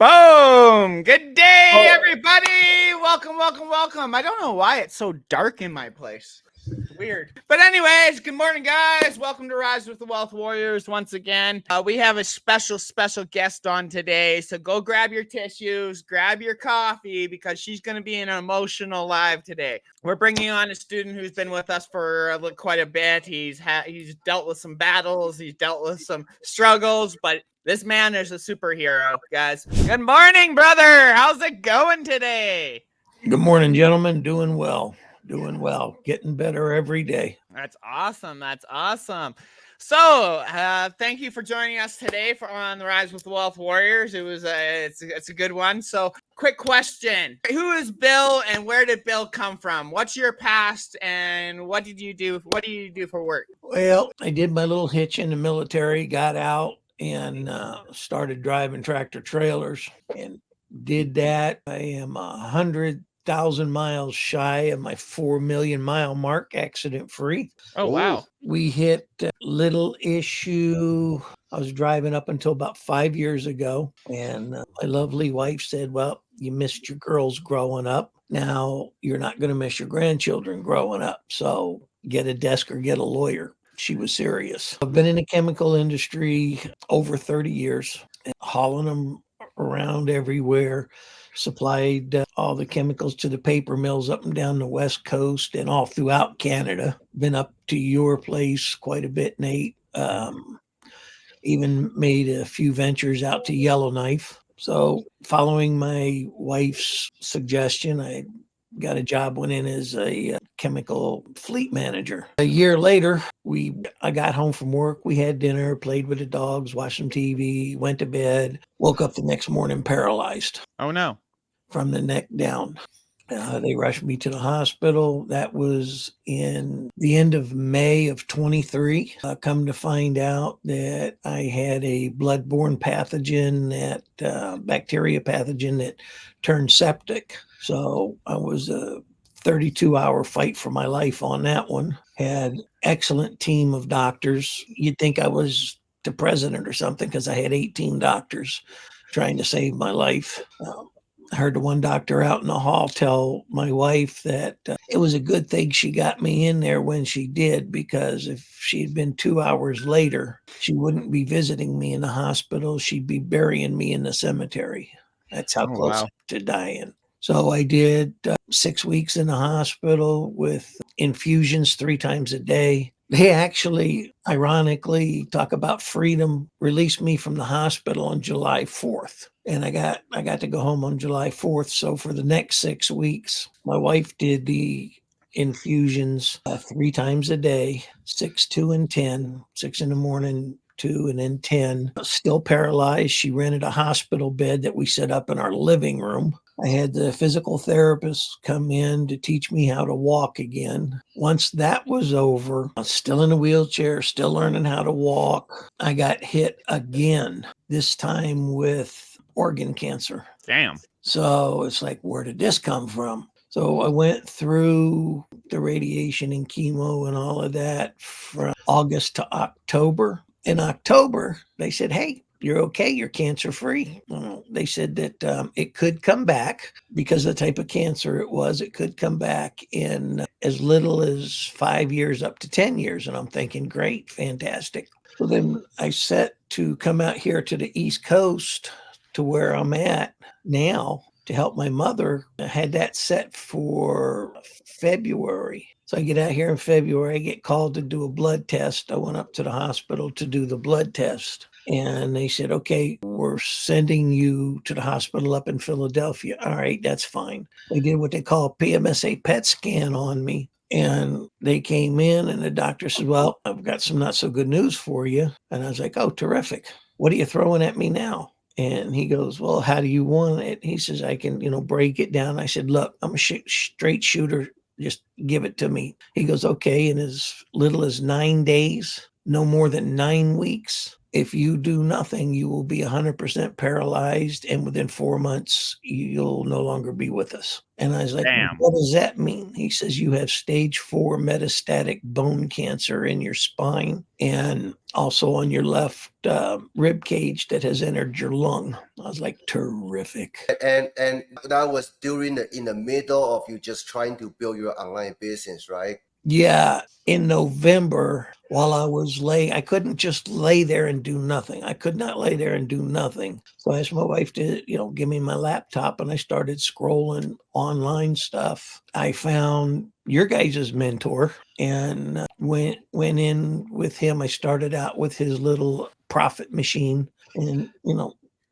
Boom! Good day, Oh. everybody! Welcome. I don't know why it's so dark in my place. It's weird. But anyways, good morning, guys. Welcome to Rise with the Wealth Warriors once again. We have a special guest on today. So go grab your tissues, grab your coffee, because she's going to be an emotional live today. We're bringing on a student who's been with us for quite a bit. He's dealt with some battles. He's dealt with some struggles, but this man is a superhero, guys. Good morning, brother. How's it going today? Good morning, gentlemen. Doing well. Getting better every day. That's awesome. So, thank you for joining us today on the Rise with the Wealth Warriors. It's a good one. So, quick question: who is Bill, and where did Bill come from? What's your past, and what did you do? What do you do for work? Well, I did my little hitch in the military, got out, and started driving tractor trailers, and did that. I am 100,000 miles shy of my 4 million mile mark, accident free. Oh, wow. We hit little issue. I was driving up until about 5 years ago, and my lovely wife said, well, you missed your girls growing up. Now you're not going to miss your grandchildren growing up. So get a desk or get a lawyer. She was serious. I've been in the chemical industry over 30 years, hauling them around everywhere, supplied all the chemicals to the paper mills up and down the West Coast and all throughout Canada. Been up to your place quite a bit, Nate. Even made a few ventures out to Yellowknife. So following my wife's suggestion, I got a job, went in as a chemical fleet manager. A year later, I got home from work. We had dinner, played with the dogs, watched some TV, went to bed, woke up the next morning paralyzed. Oh, no. From the neck down. They rushed me to the hospital. That was in the end of May of 23. Come to find out that I had a bloodborne pathogen, bacteria pathogen that turned septic. So I was a 32-hour fight for my life on that one. Had excellent team of doctors. You'd think I was the president or something because I had 18 doctors trying to save my life. I heard the one doctor out in the hall tell my wife that it was a good thing she got me in there when she did, because if she had been 2 hours later, she wouldn't be visiting me in the hospital. She'd be burying me in the cemetery. That's how close to dying. So I did 6 weeks in the hospital with infusions 3 times a day. They actually, ironically, talk about freedom, released me from the hospital on July 4th. And I got to go home on July 4th. So for the next 6 weeks, my wife did the infusions 3 times a day, 6, 2, and 10, 6 in the morning, 2, and then 10. Still paralyzed. She rented a hospital bed that we set up in our living room. I had the physical therapist come in to teach me how to walk again. Once that was over, I was still in a wheelchair, still learning how to walk. I got hit again, this time with organ cancer. Damn. So it's like, where did this come from? So I went through the radiation and chemo and all of that from August to October. In October, they said, hey, you're okay, you're cancer free. They said that it could come back because of the type of cancer it was. It could come back in as little as 5 years up to 10 years. And I'm thinking, great, fantastic. So then I set to come out here to the East Coast to where I'm at now to help my mother. I had that set for February. So I get out here in February, I get called to do a blood test. I went up to the hospital to do the blood test. And they said, okay, we're sending you to the hospital up in Philadelphia. All right, that's fine. They did what they call a PMSA PET scan on me. And they came in and the doctor said, well, I've got some not so good news for you. And I was like, oh, terrific. What are you throwing at me now? And he goes, well, how do you want it? He says, I can, break it down. I said, look, I'm a straight shooter. Just give it to me. He goes, okay. In as little as 9 days, no more than 9 weeks, if you do nothing, you will be 100% paralyzed, and within 4 months, you'll no longer be with us. And I was like, Damn. what does that mean? He says, you have stage 4 metastatic bone cancer in your spine and also on your left rib cage that has entered your lung. I was like, terrific. And that was during in the middle of you just trying to build your online business, right? Yeah, in November, while I was I couldn't just lay there and do nothing. I could not lay there and do nothing. So I asked my wife to, give me my laptop, and I started scrolling online stuff. I found your guys' mentor and went in with him. I started out with his little profit machine and,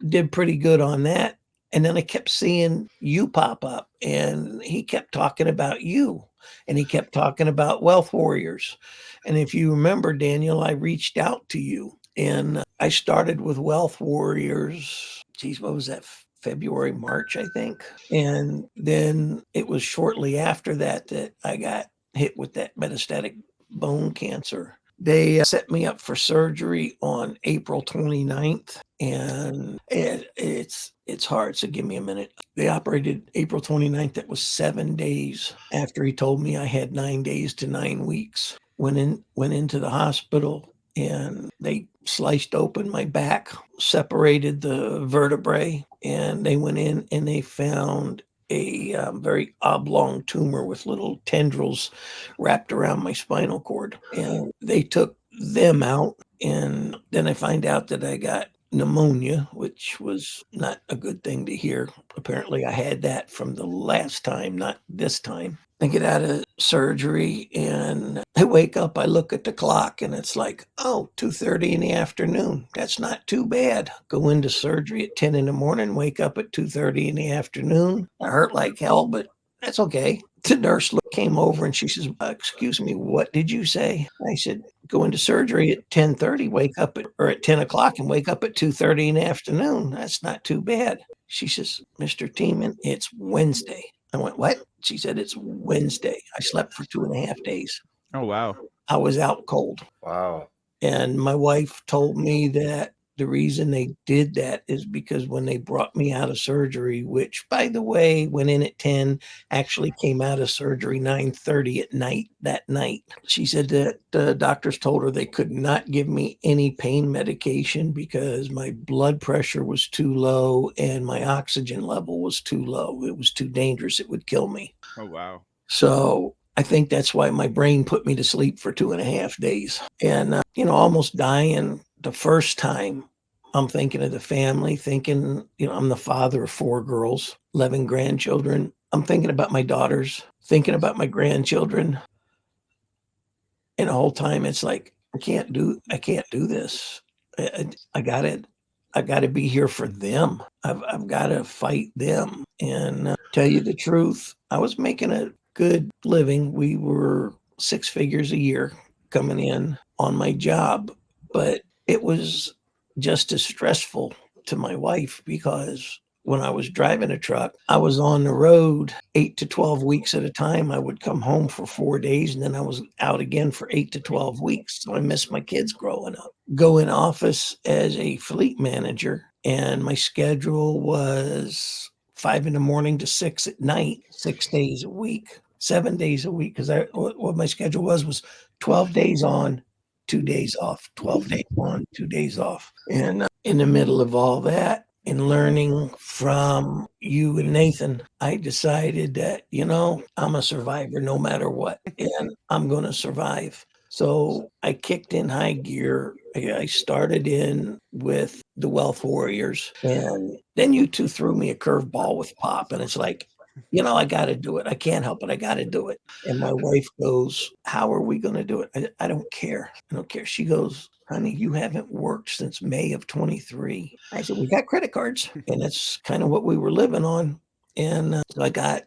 did pretty good on that. And then I kept seeing you pop up, and he kept talking about you. And he kept talking about Wealth Warriors. And if you remember, Daniel, I reached out to you and I started with Wealth Warriors. Geez, what was that? February, March, I think. And then it was shortly after that that I got hit with that metastatic bone cancer. They set me up for surgery on April 29th, and it's hard, so give me a minute. They operated April 29th. That was 7 days after he told me I had 9 days to 9 weeks. Went into the hospital, and they sliced open my back, separated the vertebrae, and they went in and they found a very oblong tumor with little tendrils wrapped around my spinal cord. And they took them out. And then I find out that I got pneumonia, which was not a good thing to hear. Apparently, I had that from the last time, not this time. I get out of surgery and I wake up, I look at the clock and it's like, oh, 2:30 in the afternoon. That's not too bad. Go into surgery at 10 in the morning, wake up at 2:30 in the afternoon. I hurt like hell, but that's okay. The nurse came over and she says, excuse me, what did you say? I said, go into surgery at 10:30, wake up at 10 o'clock and wake up at 2:30 in the afternoon. That's not too bad. She says, Mr. Tiemann, it's Wednesday. I went, what? She said, it's Wednesday. I slept for 2.5 days. Oh, wow. I was out cold. Wow. And my wife told me that the reason they did that is because when they brought me out of surgery, which, by the way, went in at 10, actually came out of surgery 9:30 at night that night. She said that the doctors told her they could not give me any pain medication because my blood pressure was too low and my oxygen level was too low. It was too dangerous. It would kill me. Oh, wow. So I think that's why my brain put me to sleep for 2.5 days. And, almost dying the first time, I'm thinking of the family, thinking, I'm the father of 4 girls, 11 grandchildren. I'm thinking about my daughters, thinking about my grandchildren. And the whole time it's like, I can't do this. I got to be here for them. I've got to fight them. And tell you the truth, I was making a good living. We were 6 figures a year coming in on my job, but it was just as stressful to my wife because when I was driving a truck, I was on the road 8 to 12 weeks at a time. I would come home for 4 days and then I was out again for 8 to 12 weeks. So I missed my kids growing up. Go in office as a fleet manager, and my schedule was 5 in the morning to 6 at night, 6 days a week, 7 days a week. Because what my schedule was 12 days on, 2 days off, 12 days on, 2 days off. And in the middle of all that, and learning from you and Nathan, I decided that, I'm a survivor no matter what, and I'm going to survive. So I kicked in high gear. I started in with the Wealth Warriors, and then you two threw me a curveball with Pop, and it's like, I got to do it. I can't help it. I got to do it. And my wife goes, how are we going to do it? I don't care. I don't care. She goes, honey, you haven't worked since May of 23. I said, we got credit cards. And that's kind of what we were living on. And so I got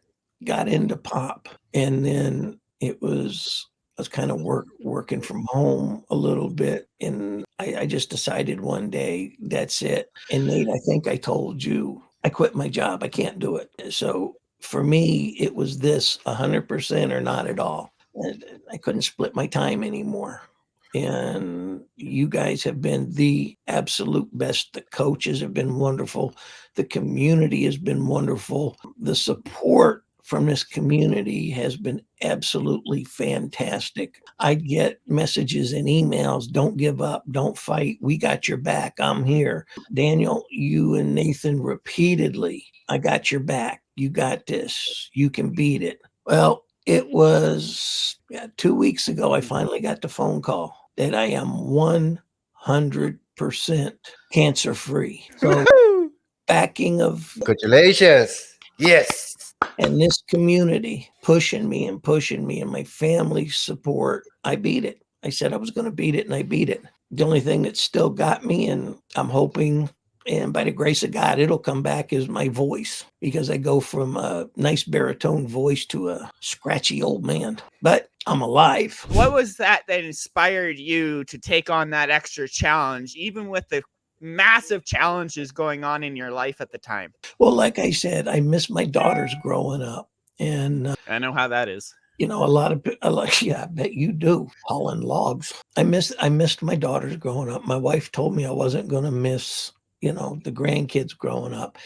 into Pop. And then I was kind of working from home a little bit. And I just decided one day, that's it. And Nate, I think I told you, I quit my job. I can't do it. So for me, it was this 100% or not at all. And I couldn't split my time anymore. And you guys have been the absolute best. The coaches have been wonderful. The community has been wonderful. The support from this community has been absolutely fantastic. I get messages and emails, don't give up, don't fight. We got your back. I'm here. Daniel, you and Nathan repeatedly, I got your back. You got this. You can beat it. Well, it was 2 weeks ago, I finally got the phone call that I am 100% cancer free. So backing of Congratulations. Yes. and this community pushing me and my family's support, I beat it. I said I was going to beat it and I beat it. The only thing that still got me, and I'm hoping, and by the grace of God, it'll come back, is my voice, because I go from a nice baritone voice to a scratchy old man. But I'm alive. What was that inspired you to take on that extra challenge, even with the massive challenges going on in your life at the time? Well, like I said, I miss my daughters growing up. And I know how that is. a lot of, yeah, I bet you do, hauling logs. I missed my daughters growing up. My wife told me I wasn't going to miss, the grandkids growing up.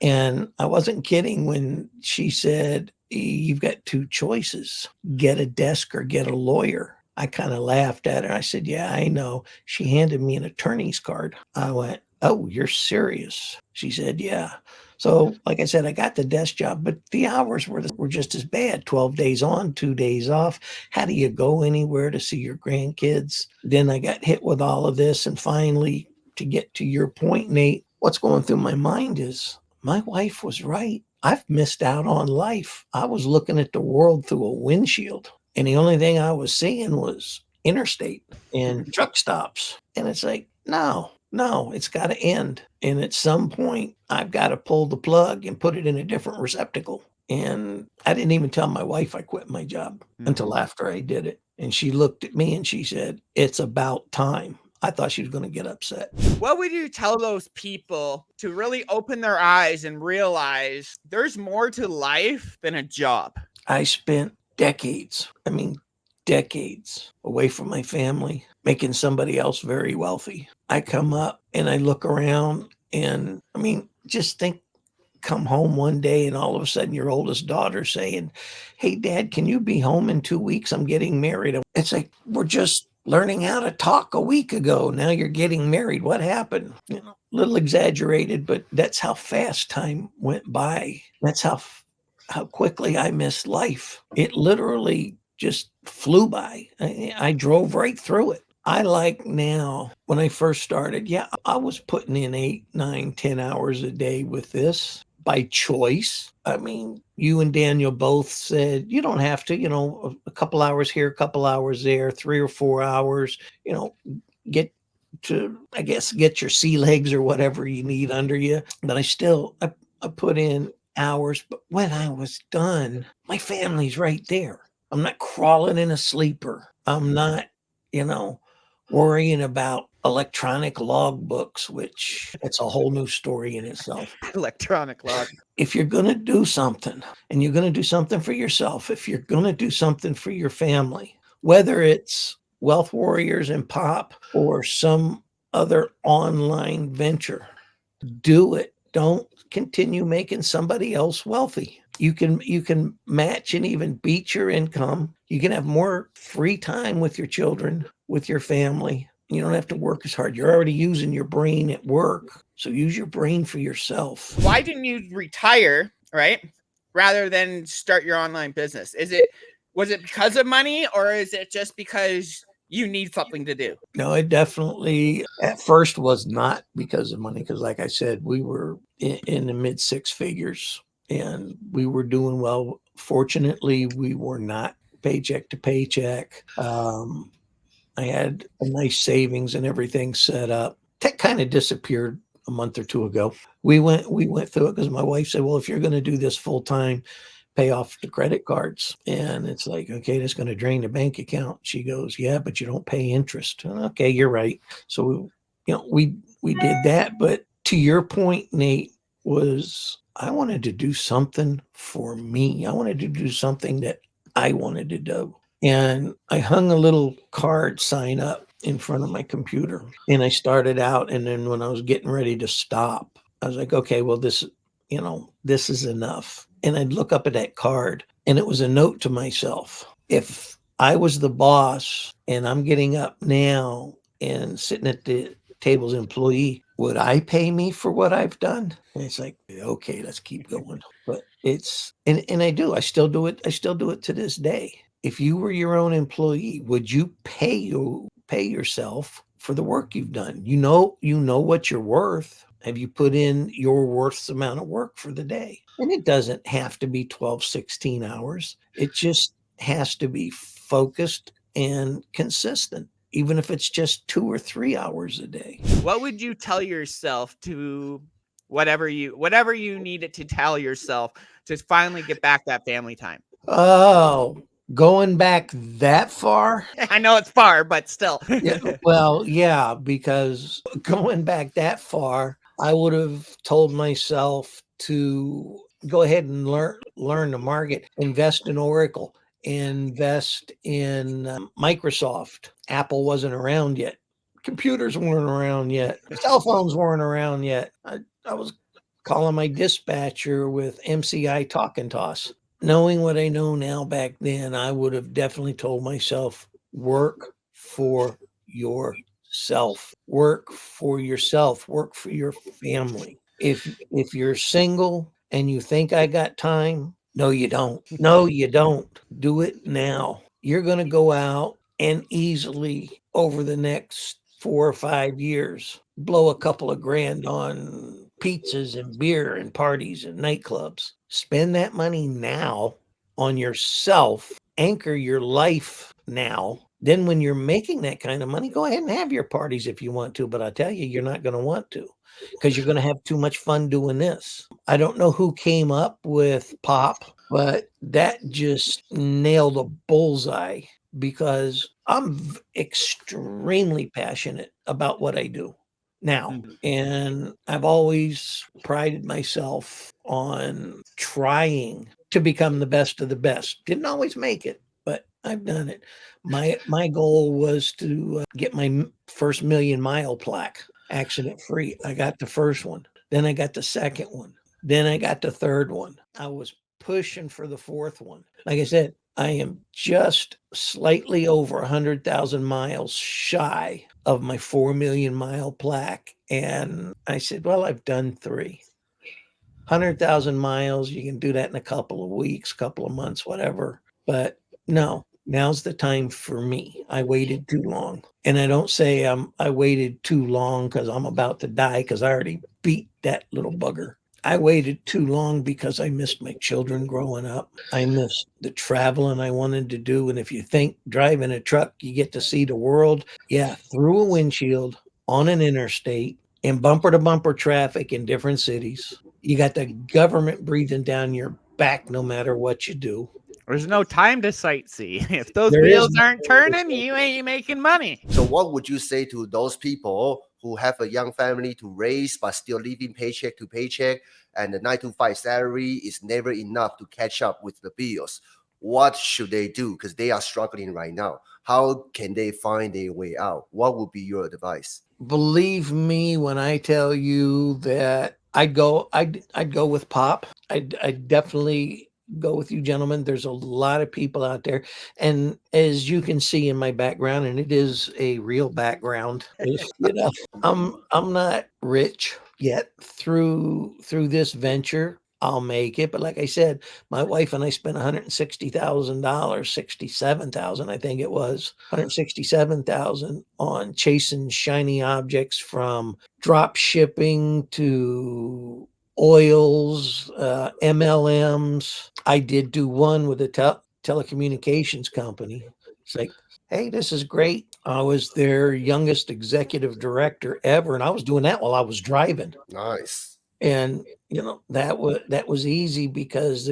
And I wasn't kidding when she said, you've got two choices, get a desk or get a lawyer. I kind of laughed at her. I said, yeah, I know. She handed me an attorney's card. I went, oh, you're serious? She said, yeah. So, like I said, I got the desk job, but the hours were just as bad. 12 days on, 2 days off. How do you go anywhere to see your grandkids? Then I got hit with all of this. And finally, to get to your point, Nate, what's going through my mind is my wife was right. I've missed out on life. I was looking at the world through a windshield, and the only thing I was seeing was interstate and truck stops. And it's like, no, it's got to end. And at some point, I've got to pull the plug and put it in a different receptacle. And I didn't even tell my wife I quit my job until after I did it. And she looked at me and she said, it's about time. I thought she was going to get upset. What would you tell those people to really open their eyes and realize there's more to life than a job? I spent decades away from my family, making somebody else very wealthy. I come up and I look around and just think, come home one day and all of a sudden your oldest daughter saying, hey, Dad, can you be home in 2 weeks? I'm getting married. It's like, we're just learning how to talk a week ago. Now you're getting married. What happened? A little exaggerated, but that's how fast time went by. That's how quickly I missed life. It literally just flew by. I drove right through it. I like now, when I first started, I was putting in 8, 9, 10 hours a day with this by choice. You and Daniel both said, you don't have to, a couple hours here, a couple hours there, 3 or 4 hours, get your sea legs or whatever you need under you. But I put in hours. But when I was done, my family's right there. I'm not crawling in a sleeper. I'm not, worrying about electronic logbooks, which it's a whole new story in itself. Electronic log. If you're going to do something, and you're going to do something for yourself, if you're going to do something for your family, whether it's Wealth Warriors and Pop or some other online venture, do it. Don't continue making somebody else wealthy. You can match and even beat your income. You can have more free time with your children, with your family. You don't have to work as hard. You're already using your brain at work. So use your brain for yourself. Why didn't you retire, right? Rather than start your online business? Was it because of money, or is it just because you need something to do? No, it definitely at first was not because of money. Because like I said, we were in the mid 6 figures and we were doing well. Fortunately, we were not paycheck to paycheck. I had a nice savings and everything set up. That kind of disappeared a month or 2 ago. We went through it because my wife said, well, if you're going to do this full time, pay off the credit cards. And it's like, okay, that's going to drain the bank account. She goes, yeah, but you don't pay interest. Okay, you're right. So, we did that. But to your point, Nate, was I wanted to do something for me. I wanted to do something that I wanted to do. And I hung a little card sign up in front of my computer. And I started out, and then when I was getting ready to stop, I was like, okay, well, this is enough. And I'd look up at that card, and it was a note to myself. If I was the boss and I'm getting up now and sitting at the table's employee, would I pay me for what I've done? And it's like, okay, let's keep going. But and I do, I still do it. I still do it to this day. If you were your own employee, would you pay yourself for the work you've done? You know what you're worth. Have you put in your worth's amount of work for the day? And it doesn't have to be 12, 16 hours. It just has to be focused and consistent, even if it's just 2 or 3 hours a day. What would you tell yourself to whatever you needed to tell yourself to finally get back that family time? Oh, going back that far? I know it's far, but still. Yeah, well, yeah, because going back that far, I would have told myself to go ahead and learn the market, invest in Oracle, invest in Microsoft. Apple wasn't around yet. Computers weren't around yet. Cell phones weren't around yet. I was calling my dispatcher with MCI Talk and Toss. Knowing what I know now back then, I would have definitely told myself, work for yourself. Work for yourself. Work for your family. If you're single and you think I got time, no, you don't. No, you don't. Do it now. You're going to go out and easily over the next 4 or 5 years blow a couple of grand on pizzas and beer and parties and nightclubs. Spend that money now on yourself. Anchor your life now. Then when you're making that kind of money, go ahead and have your parties if you want to. But I tell you, you're not going to want to because you're going to have too much fun doing this. I don't know who came up with pop, but that just nailed a bullseye because I'm extremely passionate about what I do now. And I've always prided myself on trying to become the best of the best. Didn't always make it, but I've done it. My goal was to get my first 1,000,000-mile plaque, accident free. I got the first one. Then I got the second one. Then I got the third one. I was pushing for the fourth one. Like I said, I am just slightly over 100,000 miles shy of my 4,000,000-mile plaque. And I said, well, I've done 3. 100,000 miles, you can do that in a couple of weeks, couple of months, whatever. But no, now's the time for me. I waited too long. And I don't say I waited too long because I'm about to die because I already beat that little bugger. I waited too long because I missed my children growing up. I missed the traveling I wanted to do. And if you think driving a truck, you get to see the world, yeah, through a windshield on an interstate in bumper to bumper traffic in different cities. You got the government breathing down your back no matter what you do. There's no time to sightsee. If those There is wheels no aren't time to turning, you ain't making money. So what would you say to those people who have a young family to raise but still living paycheck to paycheck and the 9 to 5 salary is never enough to catch up with the bills? What should they do? Because they are struggling right now. How can they find their way out? What would be your advice? Believe me when I tell you that I'd go with pop. I'd definitely go with you gentlemen. There's a lot of people out there, and as you can see in my background, and it is a real background, I'm not rich yet. Through this venture I'll make it, but like I said, my wife and I spent $160,000, 67,000 I think it was, 167,000 on chasing shiny objects, from drop shipping to oils, MLMs. I did do one with a telecommunications company. It's like, hey, this is great. I was their youngest executive director ever, and I was doing that while I was driving. Nice. And that was easy because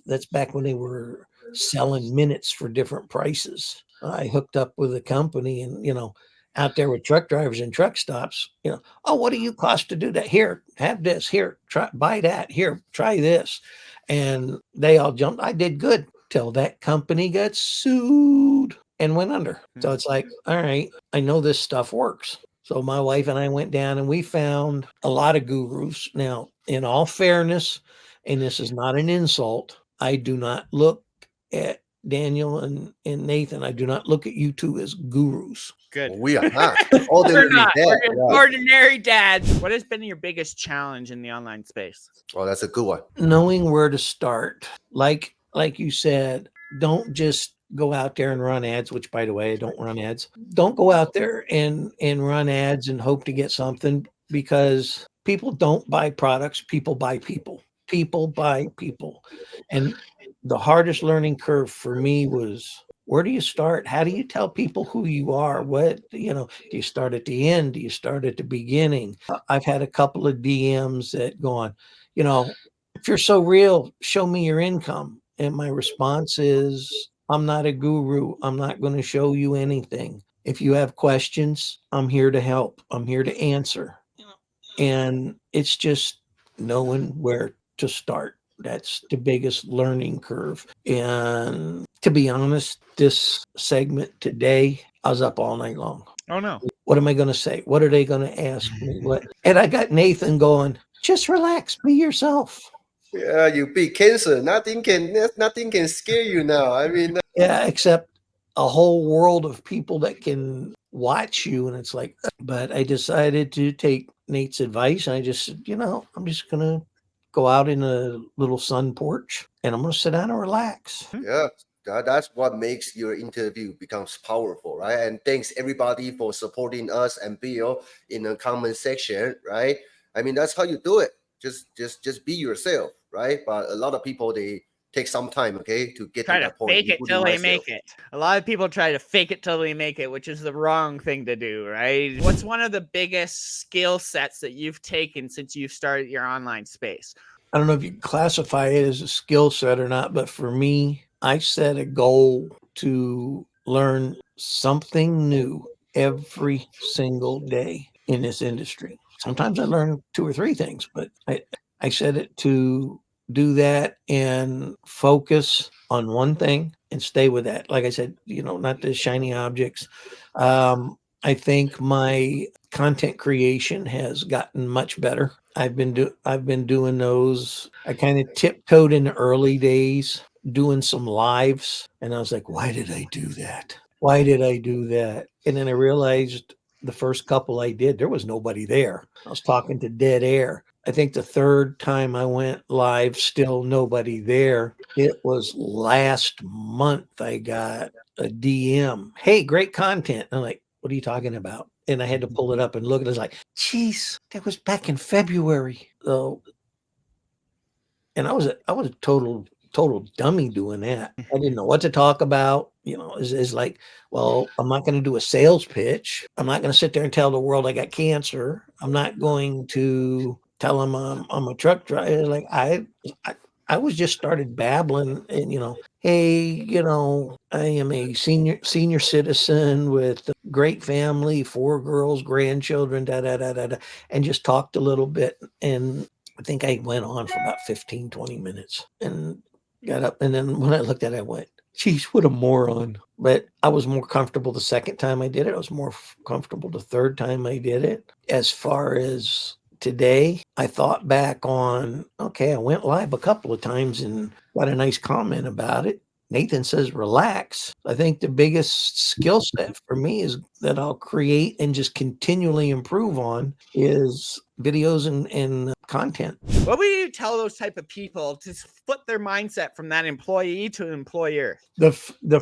that's back when they were selling minutes for different prices. I hooked up with a company, and out there with truck drivers and truck stops, oh, what do you cost to do that? Here, have this. Here, buy that. Here, try this. And they all jumped. I did good till that company got sued. and went under. So it's like, all right, I know this stuff works. So my wife and I went down and we found a lot of gurus. Now, in all fairness, and this is not an insult, I do not look at Daniel and Nathan. I do not look at you two as gurus. Good. We are not. We're Ordinary not. dad, We're just yeah. ordinary dads. What has been your biggest challenge in the online space? Oh, that's a good one. Knowing where to start. Like you said, don't just go out there and run ads, which by the way, I don't run ads. Don't go out there and run ads and hope to get something, because people don't buy products, people buy people. People buy people. And the hardest learning curve for me was, where do you start? How do you tell people who you are? What, do you start at the end? Do you start at the beginning? I've had a couple of DMs that go on, if you're so real, show me your income. And my response is, I'm not a guru. I'm not going to show you anything. If you have questions, I'm here to help. I'm here to answer. And it's just knowing where to start. That's the biggest learning curve. And to be honest, this segment today, I was up all night long. Oh, no. What am I going to say? What are they going to ask me? What? And I got Nathan going, just relax, be yourself. Yeah, you beat cancer. Nothing can scare you now. I mean, Yeah, except a whole world of people that can watch you. And it's like, but I decided to take Nate's advice. And I just said, I'm just going to go out in a little sun porch and I'm going to sit down and relax. yeah, that's what makes your interview becomes powerful, right? And thanks everybody for supporting us and Bill in the comment section, right? I mean, that's how you do it. Just be yourself, right? But a lot of people, they take some time, okay, to get Try to to that point. fake it including till they myself. make it. A lot of people try to fake it till they make it, which is the wrong thing to do, right? What's one of the biggest skill sets that you've taken since you've started your online space? I don't know if you classify it as a skill set or not, but for me, I set a goal to learn something new every single day in this industry. Sometimes I learn 2 or 3 things, but I set it to do that and focus on one thing and stay with that. Like I said, not the shiny objects. I think my content creation has gotten much better. I've been doing those. I kind of tiptoed in the early days, doing some lives, and I was like, why did I do that? Why did I do that? And then I realized the first couple I did, there was nobody there. I was talking to dead air. I think the third time I went live, still nobody there. It was last month I got a DM. Hey, great content. I'm like, what are you talking about? And I had to pull it up and look at it. I was like, geez, that was back in February. So, and I was a total dummy doing that. I didn't know what to talk about. Is like, well, I'm not going to do a sales pitch. I'm not going to sit there and tell the world I got cancer. I'm not going to tell them I'm a truck driver. Like I was just started babbling and, hey, I am a senior citizen with a great family, 4 girls, grandchildren, and just talked a little bit. And I think I went on for about 15, 20 minutes and got up. And then when I looked at it, I went, geez, what a moron. But I was more comfortable the second time I did it. I was more comfortable the third time I did it. As far as today, I thought back on, okay, I went live a couple of times and got a nice comment about it. Nathan says, relax. I think the biggest skill set for me is that I'll create and just continually improve on is videos and content. What would you tell those type of people to flip their mindset from that employee to an employer? The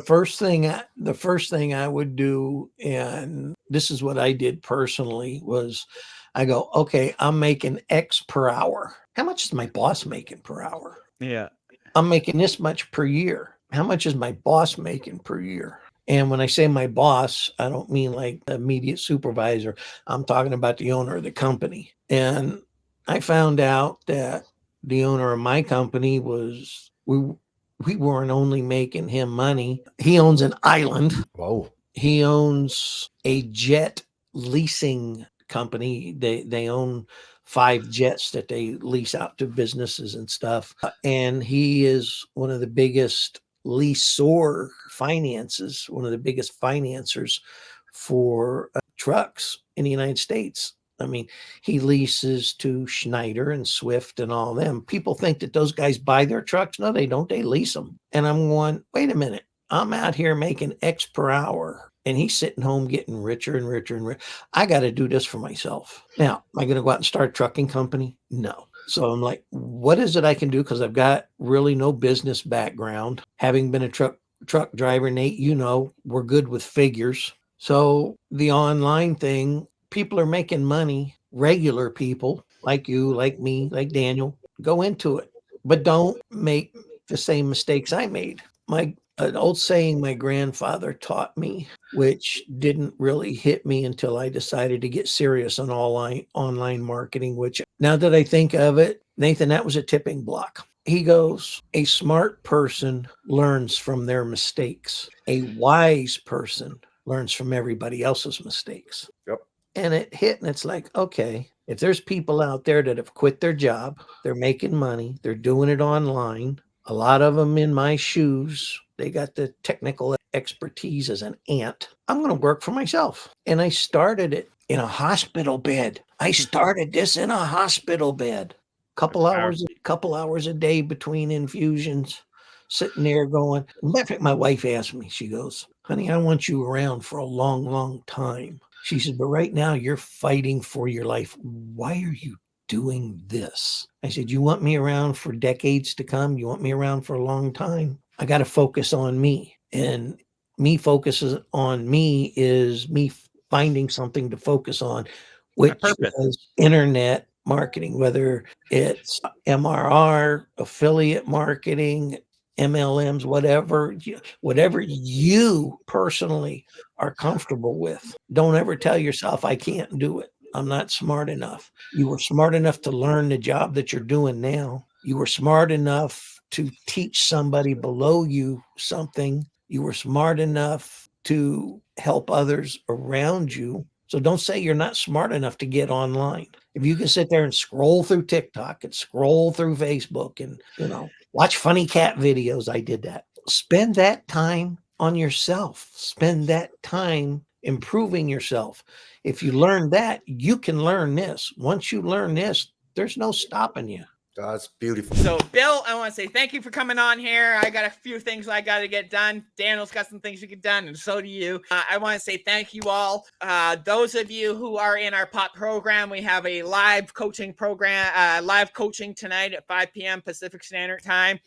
first thing I would do, and this is what I did personally, was I go, okay, I'm making X per hour. How much is my boss making per hour? Yeah. I'm making this much per year. How much is my boss making per year? And when I say my boss, I don't mean like the immediate supervisor. I'm talking about the owner of the company. And I found out that the owner of my company was, we weren't only making him money. He owns an island. Whoa. He owns a jet leasing company. They own 5 jets that they lease out to businesses and stuff. And he is one of the biggest leasor finances, one of the biggest financiers for trucks in the United States. I mean, he leases to Schneider and Swift and all them. People think that those guys buy their trucks. No, they don't. They lease them. And I'm going, wait a minute. I'm out here making X per hour. And he's sitting home getting richer and richer and richer. I got to do this for myself. Now, am I going to go out and start a trucking company? No. So I'm like, what is it I can do? Because I've got really no business background. Having been a truck driver, Nate, you know, we're good with figures. So the online thing, people are making money. Regular people like you, like me, like Daniel, go into it. But don't make the same mistakes I made. An old saying my grandfather taught me, which didn't really hit me until I decided to get serious on online marketing, which now that I think of it, Nathan, that was a tipping block. He goes, a smart person learns from their mistakes. A wise person learns from everybody else's mistakes. Yep. And it hit, and it's like, okay, if there's people out there that have quit their job, they're making money, they're doing it online, a lot of them in my shoes, they got the technical expertise as an ant. I'm going to work for myself. And I started it in a hospital bed. I started this in a hospital bed. Couple hours a day between infusions, sitting there going. Matter of fact, my wife asked me, she goes, honey, I want you around for a long, long time. She said, but right now you're fighting for your life. Why are you doing this? I said, you want me around for decades to come? You want me around for a long time? I got to focus on me. And me focusing on me is me finding something to focus on, which is internet marketing, whether it's MRR, affiliate marketing, MLMs, whatever you personally are comfortable with. Don't ever tell yourself, I can't do it. I'm not smart enough. You were smart enough to learn the job that you're doing now. You were smart enough to teach somebody below you something. You were smart enough to help others around you. So don't say you're not smart enough to get online. If you can sit there and scroll through TikTok and scroll through Facebook and, watch funny cat videos, I did that. Spend that time on yourself. Spend that time improving yourself. If you learn that, you can learn this. Once you learn this, there's no stopping you. That's beautiful. So, Bill, I want to say thank you for coming on here. I got a few things I got to get done. Daniel's got some things to get done, and so do you. I want to say thank you all. Those of you who are in our POP program, we have a live coaching program, live coaching tonight at 5 p.m. Pacific Standard Time.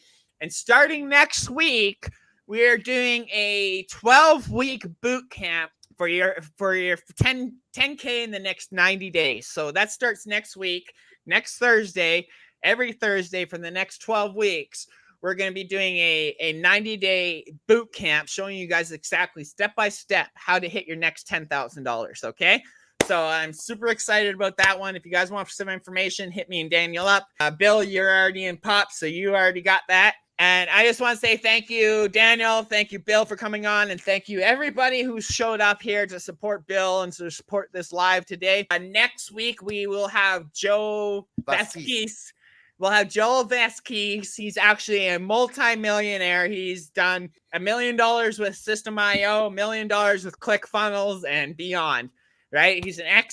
And starting next week, we are doing a 12-week boot camp for your 10K in the next 90 days. So that starts next week, next Thursday. Every Thursday for the next 12 weeks, we're going to be doing a 90-day boot camp showing you guys exactly step-by-step how to hit your next $10,000, okay? So I'm super excited about that one. If you guys want some information, hit me and Daniel up. Bill, you're already in POP, so you already got that. And I just want to say thank you, Daniel. Thank you, Bill, for coming on. And thank you, everybody who showed up here to support Bill and to support this live today. Next week, we will have Joe Vasquez. We'll have Joel Vasquez. He's actually a multi-millionaire. He's done $1 million with System.io, $1 million with ClickFunnels, and beyond, right? He's an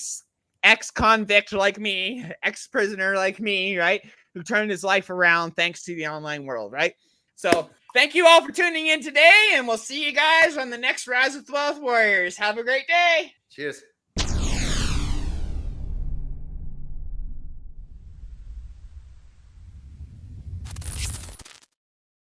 ex-convict like me, ex-prisoner like me, right? Who turned his life around thanks to the online world, right? So thank you all for tuning in today, and we'll see you guys on the next Rise with Wealth Warriors. Have a great day. Cheers.